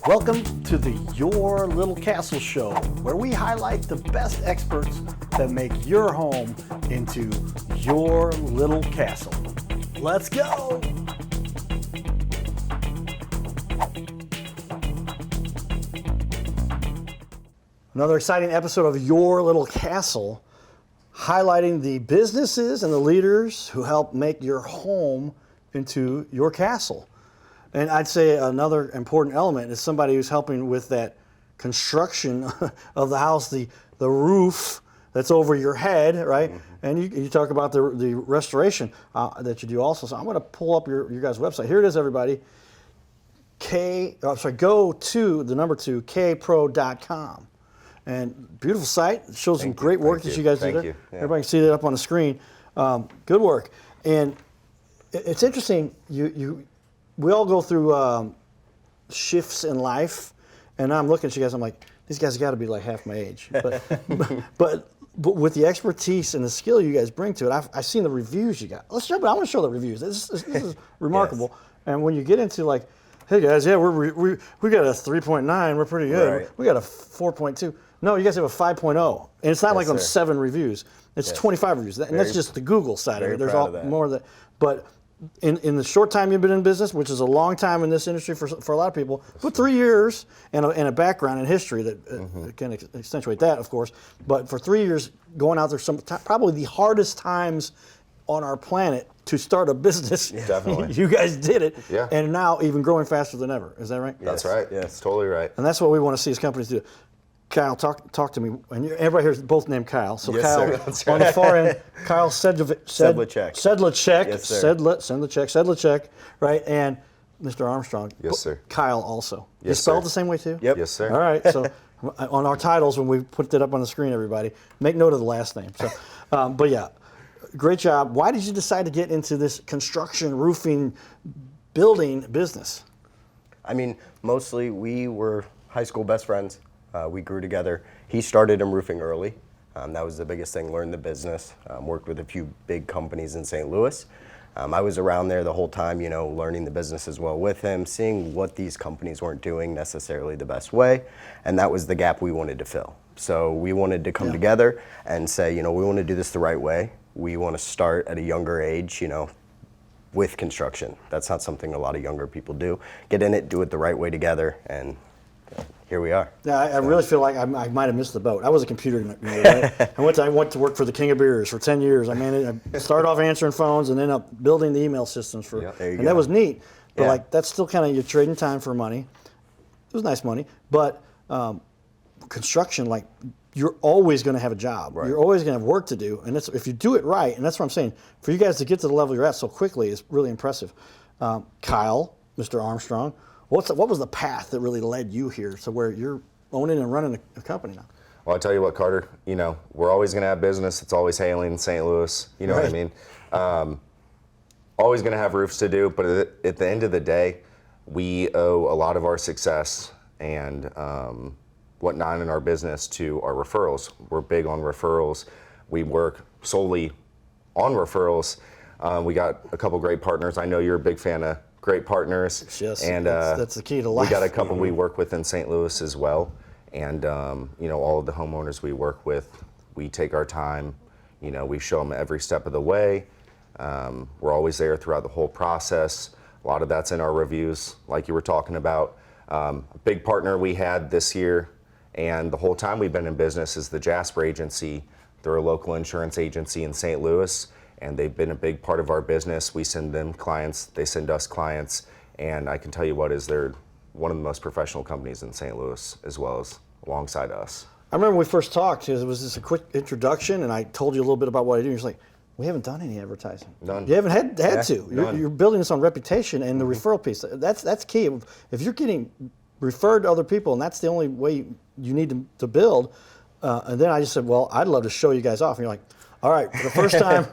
Welcome to the Your Little Castle Show, where we highlight the best experts that make your home into your little castle. Let's go! Another exciting episode of Your Little Castle, highlighting the businesses and the leaders who help make your home into your castle. And I'd say another important element is somebody who's helping with that construction of the house, the roof that's over your head, right? Mm-hmm. And you talk about the restoration that you do also. So I'm going to pull up your guys' website. Here it is, everybody. Go to the number 2, KPro.com. And beautiful site. It shows some great work that you guys did. Yeah. Everybody can see that up on the screen. Good work. And it's interesting. We all go through shifts in life, and I'm looking at you guys. I'm like, these guys got to be like half my age. But with the expertise and the skill you guys bring to it, I've seen the reviews you got. Let's jump in. I want to show the reviews. This is remarkable. Yes. And when you get into like, hey guys, yeah, we got a 3.9. We're pretty good. Right. We got a 4.2. No, you guys have a 5.0, and it's not like on 7 reviews. It's 25 reviews, and that's just the Google side of it. There's all more of that, but. In the short time you've been in business, which is a long time in this industry for a lot of people, but 3 years and a background in history that can accentuate that, of course. But for 3 years, going out there, probably the hardest times on our planet to start a business. Yeah, definitely. You guys did it, yeah. And now even growing faster than ever. Is that right? That's right. Yes, totally right. And that's what we want to see as companies do. Kyle, talk to me. And everybody here is both named Kyle. So yes, Kyle, sir. on the far end, Kyle Sedlacek. Yes, sir. Sedlacek, right? And Mr. Armstrong. Yes, sir. Kyle also. Yes, you spelled sir. The same way too? Yep. Yes, sir. All right. So on our titles, when we put that up on the screen, everybody, make note of the last name. So, but yeah, great job. Why did you decide to get into this construction, roofing, building business? I mean, mostly we were high school best friends. We grew together. He started in roofing early. That was the biggest thing, learned the business. Worked with a few big companies in St. Louis. I was around there the whole time, learning the business as well with him, seeing what these companies weren't doing necessarily the best way. And that was the gap we wanted to fill. So we wanted to come together and say, we want to do this the right way. We want to start at a younger age, with construction. That's not something a lot of younger people do. Get in it, do it the right way together, and here we are. Yeah, I really feel like I might have missed the boat. I was a computer nerd, right? I went to work for the King of Beers for 10 years. I started off answering phones and ended up building the email systems that was neat. But that's still kind of, you're trading time for money. It was nice money, but construction, you're always going to have a job. Right. You're always going to have work to do, and if you do it right, and that's what I'm saying. For you guys to get to the level you're at so quickly is really impressive. Kyle, Mr. Armstrong. What was the path that really led you here to where you're owning and running a company now? Well, I tell you what, Carter, we're always going to have business. It's always hailing in St. Louis. You know what I mean? Always going to have roofs to do, but at the end of the day, we owe a lot of our success and whatnot in our business to our referrals. We're big on referrals. We work solely on referrals. We got a couple great partners. I know you're a big fan of great partners. Yes, and that's the key to life. We got a couple we work with in St. Louis as well. And, all of the homeowners we work with, we take our time. We show them every step of the way. We're always there throughout the whole process. A lot of that's in our reviews, like you were talking about. A big partner we had this year, and the whole time we've been in business, is the Jasper Agency. They're a local insurance agency in St. Louis, and they've been a big part of our business. We send them clients, they send us clients, and I can tell you they're one of the most professional companies in St. Louis, as well as alongside us. I remember when we first talked, it was just a quick introduction, and I told you a little bit about what I do. You're like, we haven't done any advertising. None. You haven't had to. You're building this on reputation and the referral piece. That's key. If you're getting referred to other people, and that's the only way you need to build, and then I just said, well, I'd love to show you guys off. And you're like, all right, for the first time,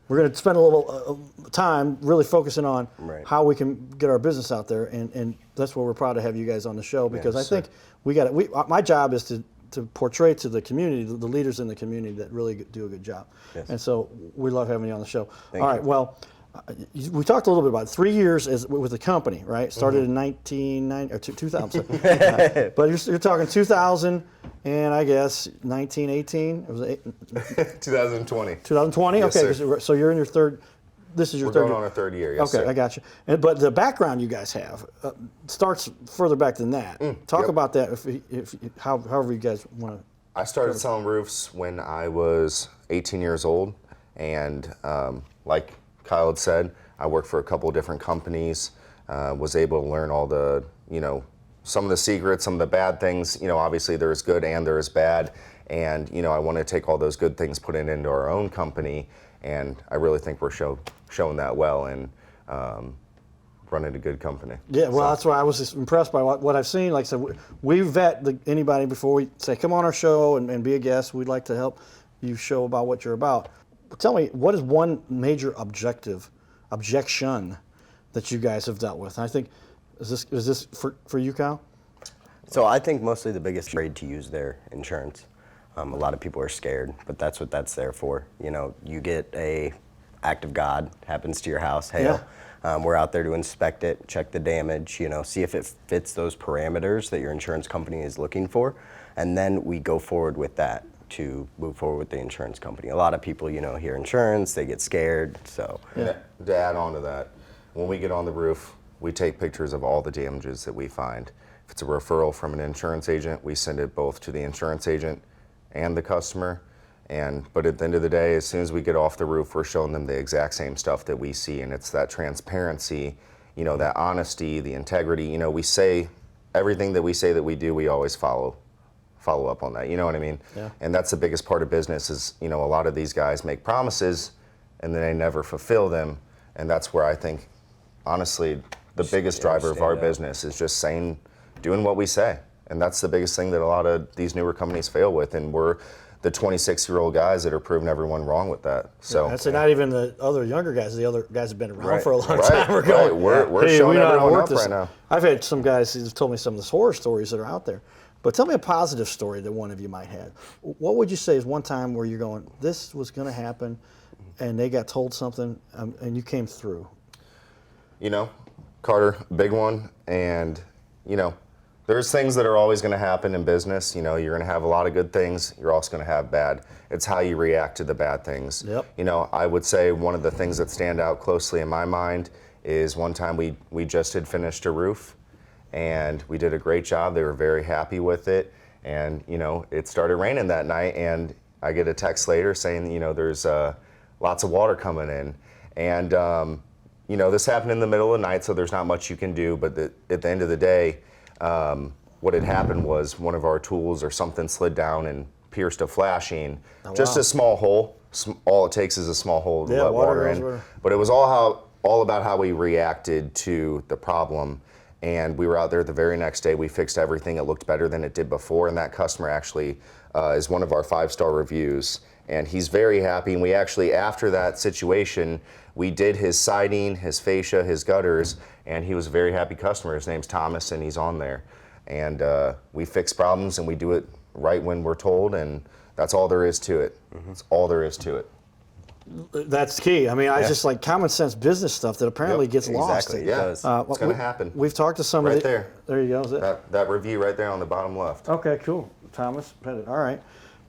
we're going to spend a little time really focusing on how we can get our business out there, and that's why we're proud to have you guys on the show, because I think my job is to portray to the community, the leaders in the community that really do a good job. Yes. And so we love having you on the show. All right, well, We talked a little bit about it. 3 years with the company, right? Started in 1990 or 2000. But you're talking 2000 and I guess 1918. It was 2020. 2020. Yes, Okay, sir. so you're in your third. This is your We're third. going on our third year. Yes, Okay, sir. I got you. But the background you guys have starts further back than that. Talk yep. about that, however you guys want to. I started selling roofs when I was 18 years old, and like Kyle had said, I worked for a couple of different companies. Was able to learn all the, some of the secrets, some of the bad things. Obviously there's good and there's bad, and I want to take all those good things, put it into our own company, and I really think we're showing that well and running a good company. Yeah, well, that's why I was just impressed by what I've seen. Like I said, we vet anybody before we say, come on our show and be a guest. We'd like to help you show about what you're about. Tell me, what is one major objection that you guys have dealt with? And I think, is this for you, Kyle? So I think mostly the biggest afraid to use their insurance. A lot of people are scared, but that's what that's there for. You get a act of God happens to your house, hail. Yeah. We're out there to inspect it, check the damage, see if it fits those parameters that your insurance company is looking for, and then we go forward with that to move forward with the insurance company. A lot of people, hear insurance, they get scared, so. Yeah. To add on to that, when we get on the roof, we take pictures of all the damages that we find. If it's a referral from an insurance agent, we send it both to the insurance agent and the customer. But at the end of the day, as soon as we get off the roof, we're showing them the exact same stuff that we see, and it's that transparency, that honesty, the integrity. We say everything that we say that we do, we always follow up on that. You know what I mean? Yeah. And that's the biggest part of business is, a lot of these guys make promises and then they never fulfill them, and that's where I think, honestly, the biggest driver of our business is just doing what we say, and that's the biggest thing that a lot of these newer companies fail with, and we're the 26-year-old guys that are proving everyone wrong with that. So that's not even the other younger guys. The other guys have been around Right. for a long Right, time. We're going. right. We're hey, showing we know how to everyone work up this. right now. I've had some guys who've told me some of the horror stories that are out there. But tell me a positive story that one of you might have. What would you say is one time where you're going, this was going to happen, and they got told something, and you came through? Carter, big one, and there's things that are always going to happen in business. You're going to have a lot of good things. You're also going to have bad. It's how you react to the bad things. Yep. I would say one of the things that stand out closely in my mind is one time we just had finished a roof, and we did a great job. They were very happy with it, and it started raining that night, and I get a text later saying there's lots of water coming in, and this happened in the middle of the night, so there's not much you can do. But at the end of the day, what had happened was one of our tools or something slid down and pierced a flashing. Just wow. a small hole. All it takes is a small hole to Yeah, let water goes in. where- But it was all about how we reacted to the problem. And we were out there the very next day. We fixed everything. It looked better than it did before. And that customer actually is one of our 5-star reviews. And he's very happy. And we actually, after that situation, we did his siding, his fascia, his gutters, and he was a very happy customer. His name's Thomas, and he's on there. And we fix problems, and we do it right when we're told, and that's all there is to it. That's all there is to it. That's key. I mean, I just like common sense business stuff that apparently gets lost. Exactly. Yeah, does. it's going to happen. We've talked to some Right of the, there. There you go. Is it? That review right there on the bottom left. Okay, cool. Thomas Pettit. All right.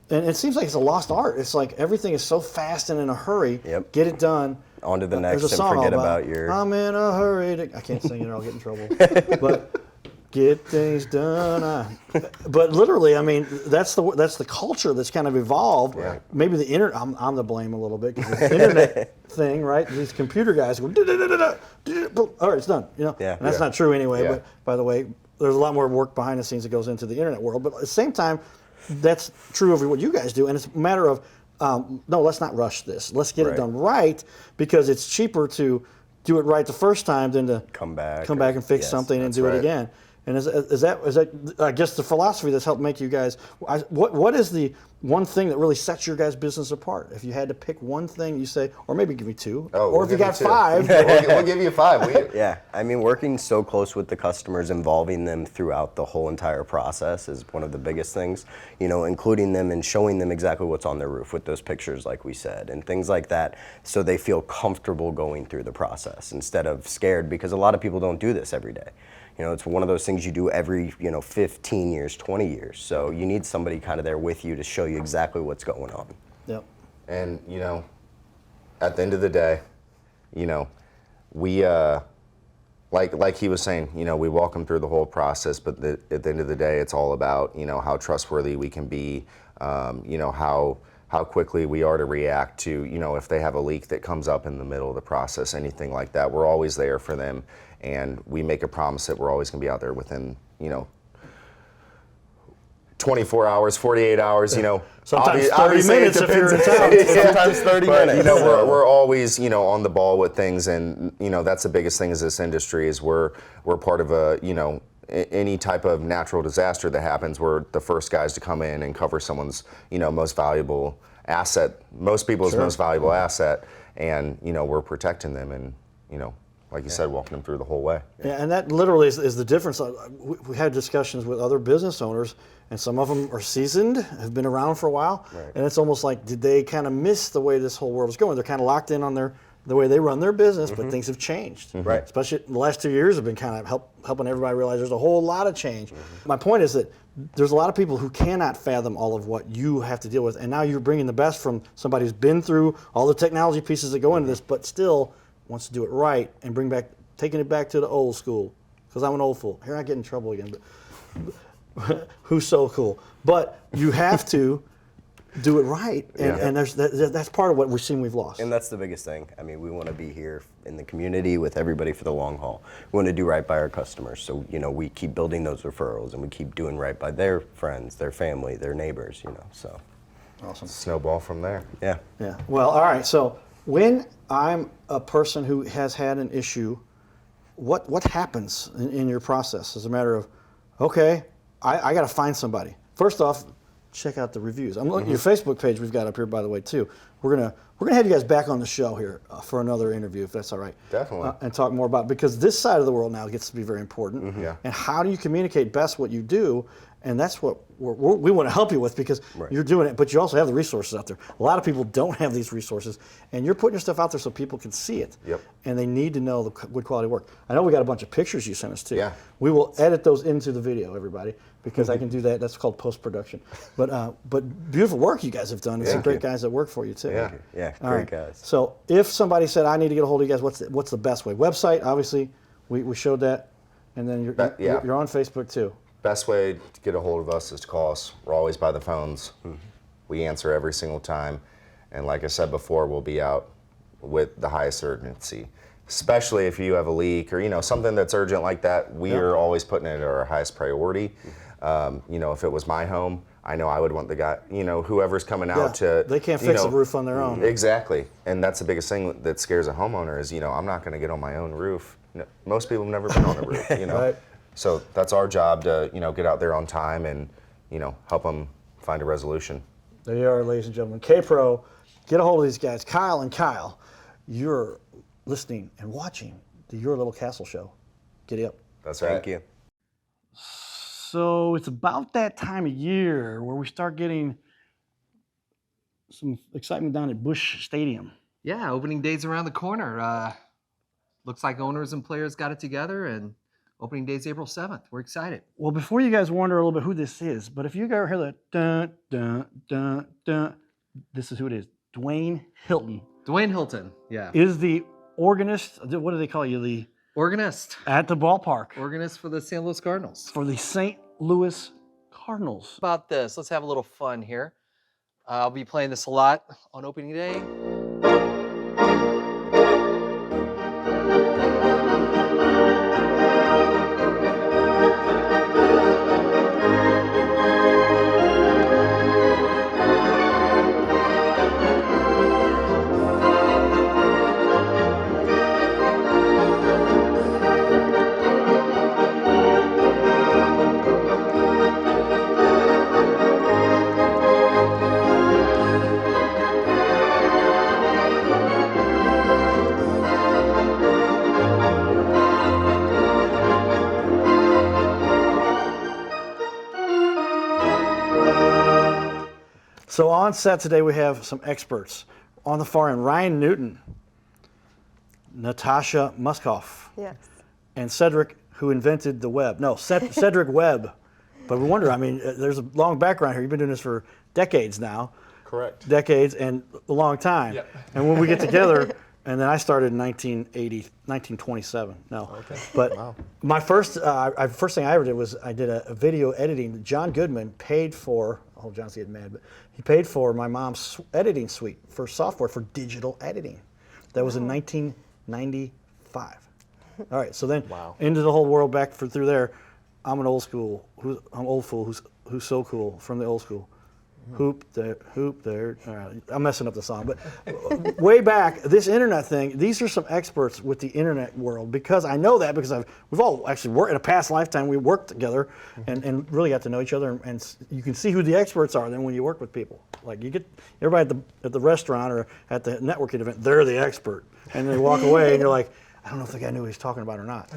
And it seems like it's a lost art. It's like everything is so fast and in a hurry. Yep. Get it done. On to the There's next a and song forget all about your... I'm in a hurry. I can't sing it or I'll get in trouble. But get things done. But literally, I mean, that's the culture that's kind of evolved. Right. Maybe the internet. I'm to blame a little bit because the internet thing, right? These computer guys go. All right, it's done. Yeah. And that's not true anyway. Yeah. But by the way, there's a lot more work behind the scenes that goes into the internet world. But at the same time, that's true of what you guys do, and it's a matter of no, let's not rush this. Let's get it Right. done right because it's cheaper to do it right the first time than to Come back and fix yes, something and that's do it right. again. And is that I guess the philosophy that's helped make you guys? What is the one thing that really sets your guys' business apart? If you had to pick one thing, you say, or maybe give me two, or if you got five, we'll give you five. Yeah, I mean, working so close with the customers, involving them throughout the whole entire process is one of the biggest things. You know, including them and showing them exactly what's on their roof with those pictures, like we said, and things like that, so they feel comfortable going through the process instead of scared, because a lot of people don't do this every day. You know, it's one of those things you do every, 15 years, 20 years. So you need somebody kind of there with you to show you exactly what's going on. Yep. And, at the end of the day, we, like he was saying, we walk them through the whole process, but at the end of the day, it's all about, how trustworthy we can be, how quickly we are to react to, if they have a leak that comes up in the middle of the process, anything like that. We're always there for them, and we make a promise that we're always going to be out there within, 24 hours, 48 hours, Sometimes 30 minutes if you're in town. Sometimes 30 minutes. We're always, on the ball with things, and, that's the biggest thing is this industry is we're part of a, any type of natural disaster that happens, we're the first guys to come in and cover someone's, most valuable asset, most people's most valuable asset, and, we're protecting them and, like you said, walking them through the whole way. Yeah, and that literally is the difference. We had discussions with other business owners, and some of them are seasoned, have been around for a while, and it's almost like, did they kind of miss the way this whole world is going? They're kind of locked in on the way they run their business, but things have changed. Right. Especially the last 2 years have been kind of helping everybody realize there's a whole lot of change. My point is that there's a lot of people who cannot fathom all of what you have to deal with, and now you're bringing the best from somebody who's been through all the technology pieces that go into this, but still wants to do it right and taking it back to the old school, because I'm an old fool. Here I get in trouble again, but who's so cool? But you have to do it right, and that's part of what we're seeing we've lost. And that's the biggest thing. I mean, we want to be here in the community with everybody for the long haul. We want to do right by our customers, so we keep building those referrals, and we keep doing right by their friends, their family, their neighbors. So Awesome. Snowball from there. yeah. Yeah. Well, all right. So when I'm a person who has had an issue, what happens in your process? As a matter of, okay, I got to find somebody. First off, check out the reviews. I'm looking at your Facebook page we've got up here, by the way, too. We're gonna have you guys back on the show here for another interview, if that's all right. Definitely. And talk more about, because this side of the world now gets to be very important. Yeah. And how do you communicate best what you do? And that's what we want to help you with, because you're doing it, but you also have the resources out there. A lot of people don't have these resources, and you're putting your stuff out there so people can see it. Yep. And they need to know the good quality work. I know we got a bunch of pictures you sent us too. Yeah. We will edit those into the video, everybody, because I can do that. That's called post-production. But beautiful work you guys have done. And some great guys that work for you too. Yeah. Yeah, All great right. guys. So if somebody said, I need to get a hold of you guys, what's the best way? Website, obviously, we showed that. And then you're on Facebook too. Best way to get a hold of us is to call us. We're always by the phones. We answer every single time. And like I said before, we'll be out with the highest urgency. Especially if you have a leak or something that's urgent like that, we are always putting it at our highest priority. If it was my home, I know I would want the guy, whoever's coming out to. They can't fix a roof on their own. Exactly. And that's the biggest thing that scares a homeowner is, I'm not going to get on my own roof. Most people have never been on a roof, Right. So that's our job to, get out there on time and, help them find a resolution. There you are, ladies and gentlemen. KPro, get a hold of these guys. Kyle and Kyle, you're listening and watching the Your Little Castle show. Giddy up. That's right. Thank you. So it's about that time of year where we start getting some excitement down at Busch Stadium. Yeah, opening day's around the corner. Looks like owners and players got it together, and opening day's April 7th. We're excited. Well, before you guys wonder a little bit who this is, but if you ever hear the dun, dun, dun, dun, this is who it is. Dwayne Hilton Dwayne Hilton, yeah. is the organist. What do they call you? The Organist. at the ballpark Organist for the St. Louis Cardinals. for the St. Louis Cardinals. How about this? Let's have a little fun here. I'll be playing this a lot on opening day. So on set today we have some experts. On the far end, Ryan Newton, Natasha Muskoff, Yes. and Cedric, who invented the web. No, Cedric Webb. But we wonder, I mean, there's a long background here. You've been doing this for decades now. Correct. Decades and a long time. Yep. And when we get together, and then I started in 1927. No. Okay. But Wow. my first thing I ever did was I did a video editing. John Goodman paid for, oh, John's getting mad, but he paid for my mom's editing suite for software for digital editing. That was in 1995. All right, so then Wow. into the whole world back through there. I'm an old school. I'm old fool. Who's so cool from the old school. Hoop there. All right, I'm messing up the song, but way back, this internet thing. These are some experts with the internet world because I know that because we've all actually worked in a past lifetime. We worked together and really got to know each other, and you can see who the experts are then when you work with people. Like you get everybody at the restaurant or at the networking event, they're the expert, and they walk away and you're like, I don't know if the guy knew what he's talking about or not.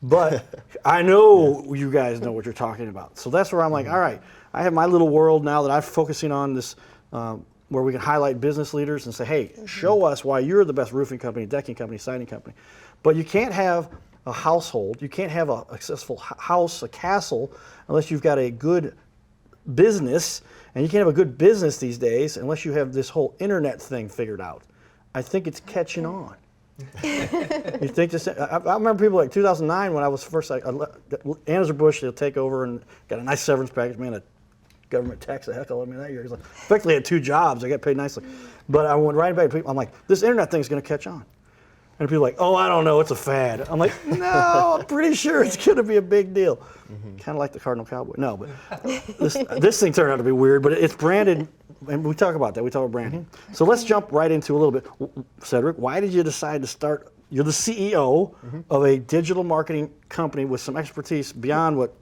But I know you guys know what you're talking about. So that's where I'm like, all right, I have my little world now that I'm focusing on this, where we can highlight business leaders and say, hey, show us why you're the best roofing company, decking company, siding company. But you can't have a household, you can't have a successful house, a castle, unless you've got a good business. And you can't have a good business these days unless you have this whole internet thing figured out. I think it's catching on. You think this? I remember people like 2009 when I was first. Anheuser-Busch, they'll take over and got a nice severance package. Man, the government taxed the heck out of me that year. Like, effectively had 2 jobs. I got paid nicely, but I went right back to people. I'm like, this internet thing's going to catch on, and people are like, oh, I don't know, it's a fad. I'm like, no, I'm pretty sure it's going to be a big deal. Kind of like the Cardinal Cowboy. No, but this thing turned out to be weird, but it's branded. And we talk about that. We talk about branding. So let's jump right into a little bit. Cedric, why did you decide to start? You're the CEO of a digital marketing company with some expertise beyond what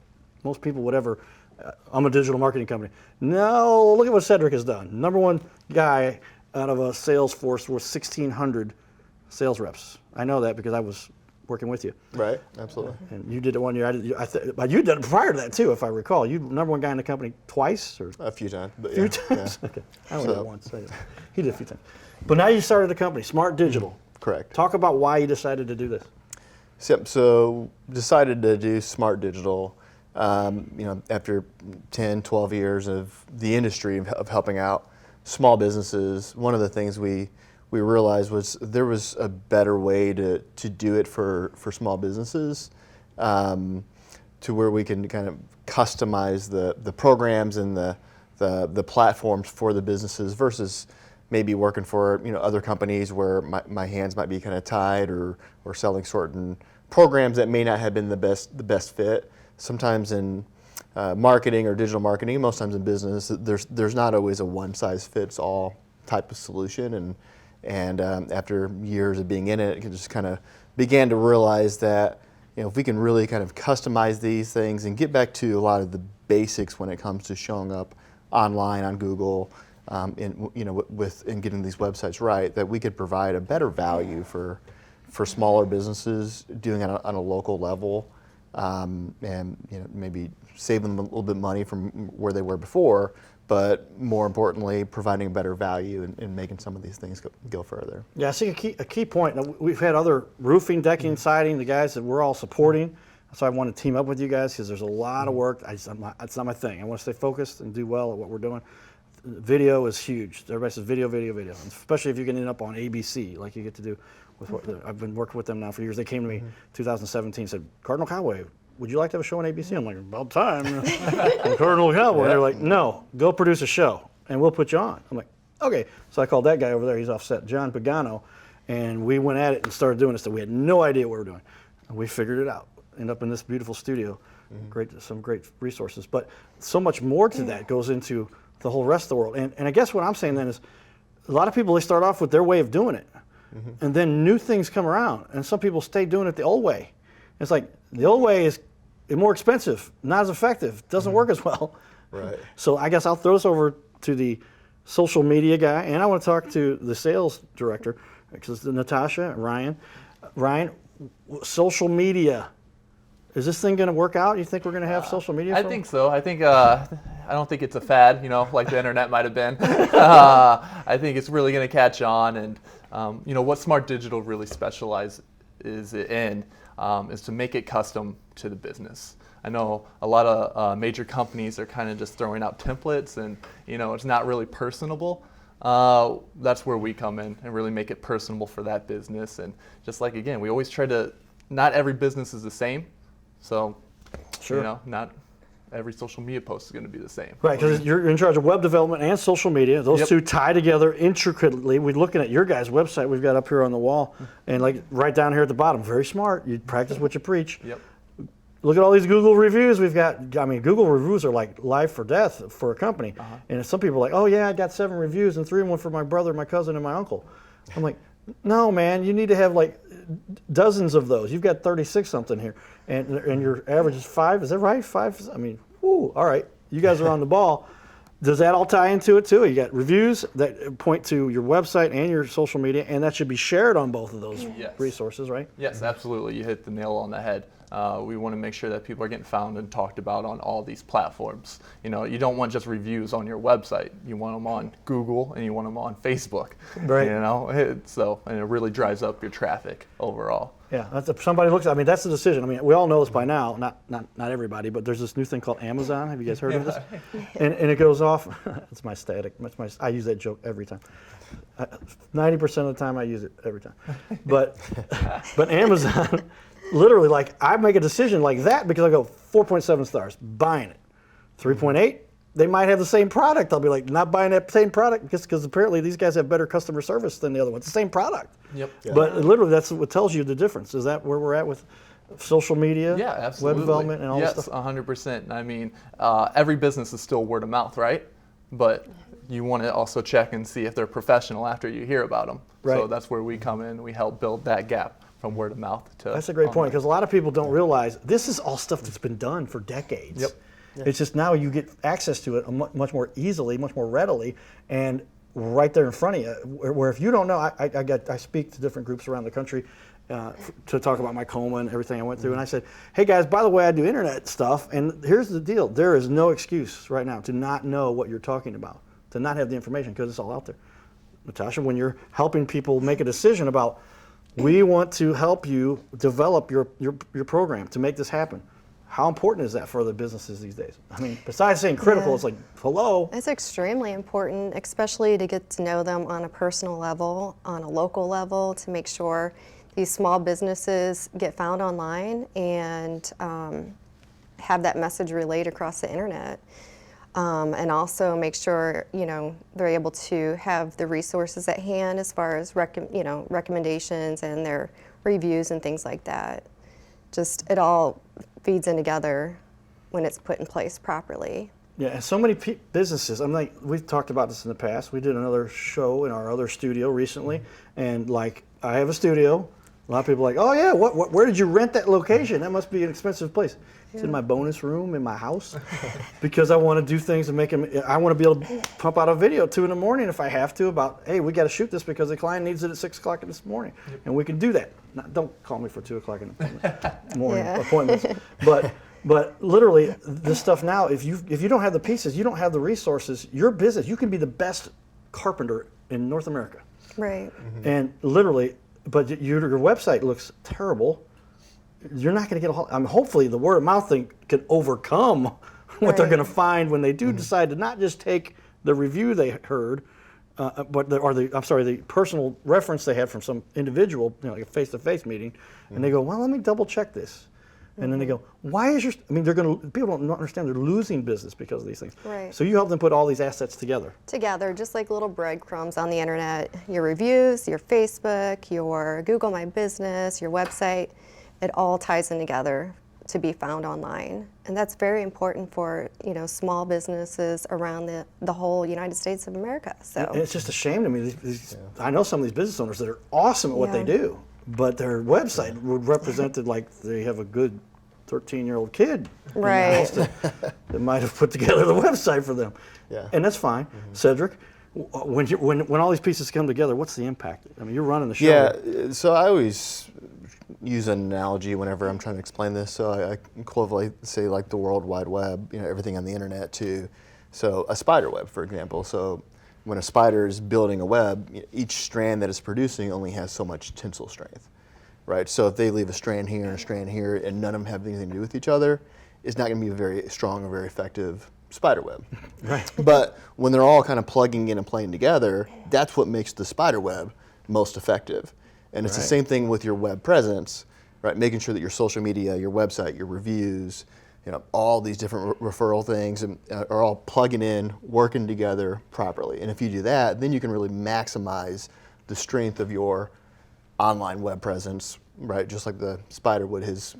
most people would ever. I'm a digital marketing company. No, look at what Cedric has done. #1 guy out of a sales force with 1,600 sales reps. I know that because I was working with you. Right, absolutely. And you did it one year. But you did it prior to that too, if I recall. You #1 guy in the company twice, or A few times, but a few yeah. times. Yeah. Okay, I only did it once. So he did a few times. But now you started a company, Smart Digital. Correct. Talk about why you decided to do this. So decided to do Smart Digital, after 10, 12 years of the industry of helping out small businesses. One of the things we realized was there was a better way to do it for small businesses, to where we can kind of customize the programs and the platforms for the businesses versus maybe working for other companies where my hands might be kind of tied or selling certain programs that may not have been the best fit. Sometimes in marketing or digital marketing, most times in business, there's not always a one size fits all type of solution. And after years of being in it, I just kind of began to realize that if we can really kind of customize these things and get back to a lot of the basics when it comes to showing up online on Google, and getting these websites right, that we could provide a better value for smaller businesses doing it on a local level, and maybe saving them a little bit of money from where they were before, but more importantly, providing a better value and making some of these things go further. Yeah, I think a key point. Now, we've had other roofing, decking, siding, the guys that we're all supporting. So I want to team up with you guys because there's a lot of work. It's not my thing. I want to stay focused and do well at what we're doing. Video is huge. Everybody says video, and especially if you can end up on ABC, like you get to do with what I've been working with them now for years. They came to me 2017 and said, Cardinal Cowboy, would you like to have a show on ABC? I'm like, about time. Cardinal Cowboy. Yeah. They're like, no, go produce a show and we'll put you on. I'm like, okay. So I called that guy over there. He's offset, John Pagano, and we went at it and started doing this. So we had no idea what we were doing. And we figured it out. End up in this beautiful studio. Some great resources. But so much more to that goes into the whole rest of the world. And I guess what I'm saying then is a lot of people, they start off with their way of doing it. And then new things come around. And some people stay doing it the old way. It's like the old way is more expensive, not as effective, doesn't work as well. Right. So I guess I'll throw this over to the social media guy. And I want to talk to the sales director, because Natasha, Ryan, social media. Is this thing going to work out? You think we're going to have social media? I think so. I think I don't think it's a fad, like the internet might have been. I think it's really going to catch on, and what Smart Digital really specializes in is to make it custom to the business. I know a lot of major companies are kind of just throwing out templates, and it's not really personable. That's where we come in and really make it personable for that business. And just like, again, we always try to, not every business is the same, so Sure. not every social media post is going to be the same. Right, because you're in charge of web development and social media. Those Yep. two tie together intricately. We're looking at your guys' website we've got up here on the wall, and like right down here at the bottom, very smart. You practice what you preach. Yep. Look at all these Google reviews we've got. I mean, Google reviews are like life or death for a company. And some people are like, oh yeah, I got 7 reviews and 3 of them for my brother, my cousin, and my uncle. I'm like, no, man, you need to have like dozens of those. You've got 36 something here, and your average is 5. Is that right? 5? I mean, whoo, all right. You guys are on the ball. Does that all tie into it too? You got reviews that point to your website and your social media, and that should be shared on both of those Yes. resources, right? Yes, absolutely. You hit the nail on the head. We want to make sure that people are getting found and talked about on all these platforms. You don't want just reviews on your website. You want them on Google and you want them on Facebook. Right. And it really drives up your traffic overall. Yeah, that's if somebody looks. I mean, that's the decision. I mean, we all know this by now. Not everybody, but there's this new thing called Amazon. Have you guys heard of this? And it goes off. It's my static. I use that joke every time. 90% of the time, I use it every time. But Amazon, literally, like I make a decision like that because I go 4.7 stars, buying it. 3.8. They might have the same product. I'll be like, not buying that same product just because apparently these guys have better customer service than the other ones. It's the same product. Yep. Yeah. But literally, that's what tells you the difference. Is that where we're at with social media, Yeah, absolutely. web development, and all yes, this stuff? 100%. I mean, every business is still word of mouth, right? But you want to also check and see if they're professional after you hear about them. So Right. that's where we come in. We help build that gap from word of mouth to. That's a great point online. because a lot of people don't realize this is all stuff that's been done for decades. Yep. It's just now you get access to it much more easily, much more readily, and right there in front of you. Where if you don't know, I speak to different groups around the country to talk about my coma and everything I went through, and I said, hey guys, by the way, I do internet stuff, and here's the deal: there is no excuse right now to not know what you're talking about, to not have the information because it's all out there. Natasha, when you're helping people make a decision about, we want to help you develop your program to make this happen. How important is that for the businesses these days? I mean, besides saying critical, Yeah. it's like, hello. It's extremely important, especially to get to know them on a personal level, on a local level, to make sure these small businesses get found online and have that message relayed across the internet. And also make sure, they're able to have the resources at hand as far as recommendations and their reviews and things like that. Just it all feeds in together when it's put in place properly. Yeah, and so many businesses, I'm like, we've talked about this in the past. We did another show in our other studio recently, and like, I have a studio. A lot of people are like, oh yeah, where did you rent that location? That must be an expensive place. It's in my bonus room in my house because I want to do things and make them. I want to be able to pump out a video at 2 in the morning if I have to about, hey, we got to shoot this because the client needs it at 6 o'clock in this morning, and we can do that. Don't call me for 2 o'clock in the morning Yeah. appointments, but literally this stuff now, if you don't have the pieces, you don't have the resources. Your business, you can be the best carpenter in North America, Right. and literally, but your website looks terrible. You're not going to get a whole. I mean, hopefully, the word of mouth thing can overcome what they're Right. going to find when they do decide to not just take the review they heard, but the personal reference they had from some individual, like a face-to-face meeting, and they go, well, let me double check this, and then they go, why is your? I mean, people don't understand they're losing business because of these things. Right. So you help them put all these assets together. Together, just like little breadcrumbs on the internet, your reviews, your Facebook, your Google My Business, your website, it all ties in together to be found online. And that's very important for, small businesses around the whole United States of America. So And it's just a shame to me. I know some of these business owners that are awesome at what they Yeah. do, but their website would represented like they have a good 13-year-old kid in the Right. house that might have put together the website for them. Yeah. And that's fine. Cedric, when all these pieces come together, what's the impact? I mean, you're running the show. Yeah, so I always use an analogy whenever I'm trying to explain this. So I equivalently say like the World Wide Web, everything on the internet to So a spider web, for example. So when a spider is building a web, each strand that it's producing only has so much tensile strength, right? So if they leave a strand here and a strand here and none of them have anything to do with each other, it's not going to be a very strong or very effective spider web. Right. But when they're all kind of plugging in and playing together, that's what makes the spider web most effective. And it's the same thing with your web presence, right? Making sure that your social media, your website, your reviews, all these different referral things are all plugging in, working together properly. And if you do that, then you can really maximize the strength of your online web presence, right? Just like the spider would his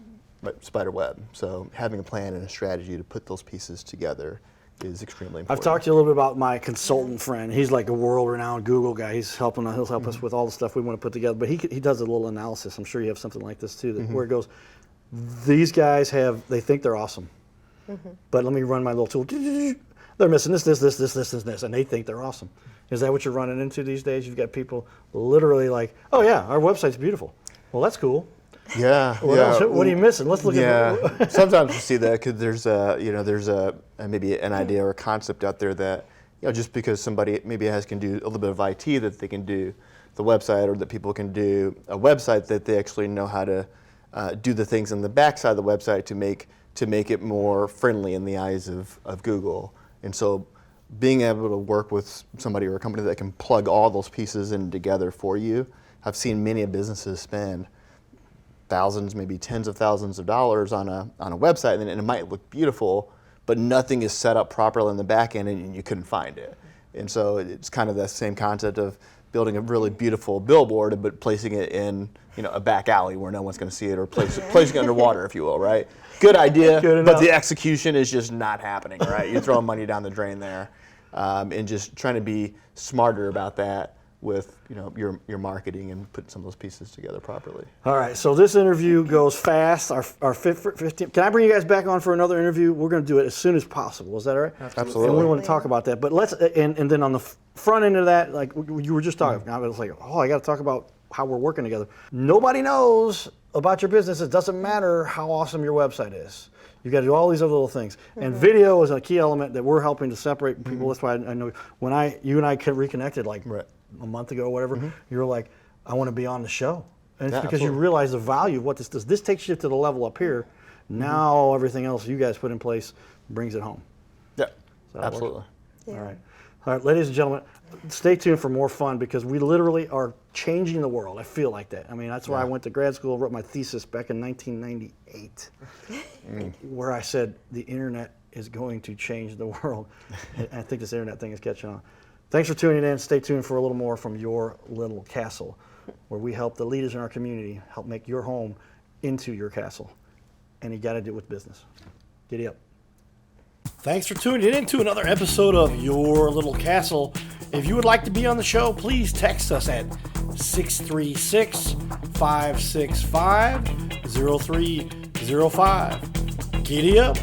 spider web. So having a plan and a strategy to put those pieces together is extremely important. I've talked to you a little bit about my consultant friend. He's like a world-renowned Google guy. He'll help us with all the stuff we want to put together. But he does a little analysis. I'm sure you have something like this too, where it goes, these guys they think they're awesome. But let me run my little tool. They're missing this, and they think they're awesome. Is that what you're running into these days? You've got people literally like, oh yeah, our website's beautiful. Well, that's cool. Yeah. What else? What are you missing? Let's look at. Sometimes you see that because there's maybe an idea or a concept out there that just because somebody maybe can do a little bit of IT, that they can do the website, or that people can do a website, that they actually know how to do the things on the backside of the website to make it more friendly in the eyes of Google. And so being able to work with somebody or a company that can plug all those pieces in together for you, I've seen many businesses spend thousands, maybe tens of thousands of dollars on a website, and it might look beautiful, but nothing is set up properly in the back end, and you couldn't find it. And so it's kind of that same concept of building a really beautiful billboard, but placing it in a back alley where no one's going to see it, or placing it underwater, if you will, right? Good idea, but the execution is just not happening, right? You're throwing money down the drain there, and just trying to be smarter about that with your marketing and putting some of those pieces together properly. All right, so this interview goes fast. Our 15. Can I bring you guys back on for another interview? We're going to do it as soon as possible. Is that all right? Absolutely. And we want to talk about that. But let's and then on the front end of that, like you were just talking, I was like, I got to talk about how we're working together. Nobody knows about your business. It doesn't matter how awesome your website is. You got to do all these other little things. And video is a key element that we're helping to separate people. That's why I know when you and I reconnected a month ago, whatever, you were like, I want to be on the show. And it's because you realize the value of what this does. This takes you to the level up here. Now everything else you guys put in place brings it home. Yeah, absolutely. Yeah. All right, ladies and gentlemen, stay tuned for more fun, because we literally are changing the world. I feel like that. I mean, that's why I went to grad school, wrote my thesis back in 1998, where I said the internet is going to change the world. And I think this internet thing is catching on. Thanks for tuning in. Stay tuned for a little more from Your Little Castle, where we help the leaders in our community help make your home into your castle. And you got to do it with business. Giddy up. Thanks for tuning in to another episode of Your Little Castle. If you would like to be on the show, please text us at 636-565-0305. Giddy up.